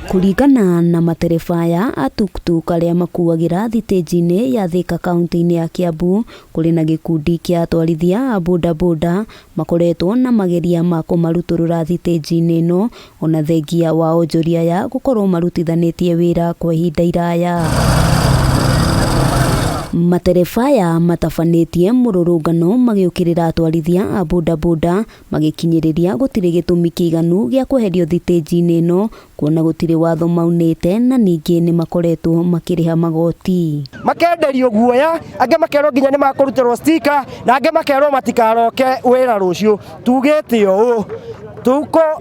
Kuringana na materefaya a tuktuk aria makuagira thitĩnji-inĩ ya Thika kaunti-inĩ ya Kiambu, kũrĩ na gĩkundi kĩa atwarithia a bodaboda makoretwo na mageria ma kũmarutũrũra thitĩnji-inĩ ĩno, ona thengia wa onjoria ya gũkorwo marutithanĩtie wĩra kwa ihinda iraya. Materefaya matabanĩtie mũrũrũngano magĩũkĩrĩra atwarithia a bodaboda magĩkinyĩrĩria gũtirĩ gĩtũmi kĩiganu gĩa kweherio thitĩnji-inĩ ĩno, kuona gũtirĩ watho maunĩte na ningĩ nĩ makoretwo makĩrĩha magoti. Makenderio guoya, angĩ makerwo nginya nĩ makũrutĩrwo sticker, na angĩ makerwo matikaroke wĩra rũciũ. Tugĩte ũũ,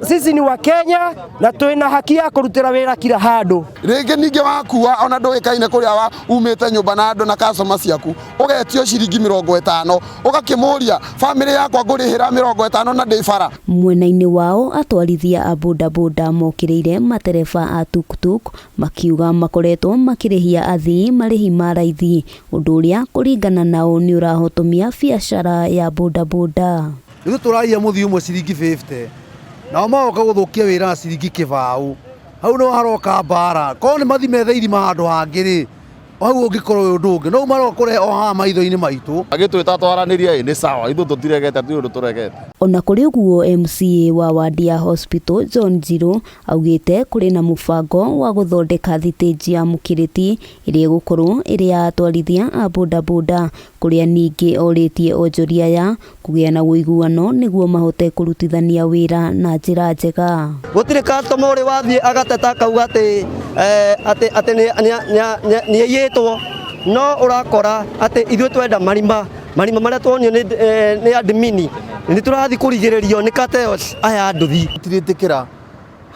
sisi ni wa Kenya na twina haki ya kurutira wira kila handũ. Rĩngĩ ningĩ wakua ona ndũĩkaine kũrĩa umĩte nyũmba na andũ na customer ciaku, ũgetio ciringi 50, ũgakĩmũria family yakwa ngũrĩhĩra 50 na ndĩbara. Mwena-inĩ wao atwarithia a bodaboda mokĩrĩire matereba a tuktuk makiuga makoretwo makĩrĩhia athii marĩhi ma raithi, ũndũ ũrĩa kũringana nao nĩ ũrahotomia biacara ya bodaboda. Rĩu tũraria mũthii ũmwe ciringi 50. Nao magoka gũthũkia wĩra na ciringi kĩbaũ. Hau no haroka mbara. Korwo nĩ mathime thĩirima handũ hangĩ rĩ, hau ũngĩkorwo ũndũ ũngĩ. No maroka kũrehe o haha maitho-inĩ maitũ. Agĩtwĩta twaranĩrie nĩ sawa, ithuĩ tũtiregete, ti ũndũ tũregete. Ona kũrĩ ũguo MCA wa wadi ya Hospital John Njirũ augĩte kũrĩ na mũbango wa gũthondeka thitĩnji ya Mũkĩrĩti ĩrĩa ĩgũkorwo ĩrĩ ya atwarithia a bodaboda, kũrĩa ningĩ orĩtie onjoria ya kũgĩa na ũiguano nĩguo mahote kũrutithania wĩra na njĩra njega. Gũtirĩ customer ũrĩ wathiĩ agateta akauga atĩ nĩ aiyĩtwo, no ũrakora atĩ ithuĩ twenda marima marĩa tuonio nĩ admin nĩ tũrathi kũrigĩrĩrio nĩ cartels aya nduthi. Tũtirĩtĩkĩra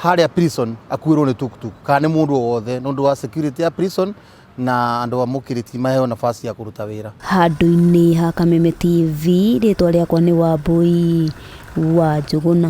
harĩa prison akuĩrwo nĩ tuktuk kana nĩ mũndũ wothe nĩ ũndũ wa security ya prison na andũ a Mũkĩrĩti maheo nafasi ya kũruta wĩra. Handũ-inĩ ha Kameme TV, rĩtwa rĩakwa nĩ Wambui wa Njũgũna.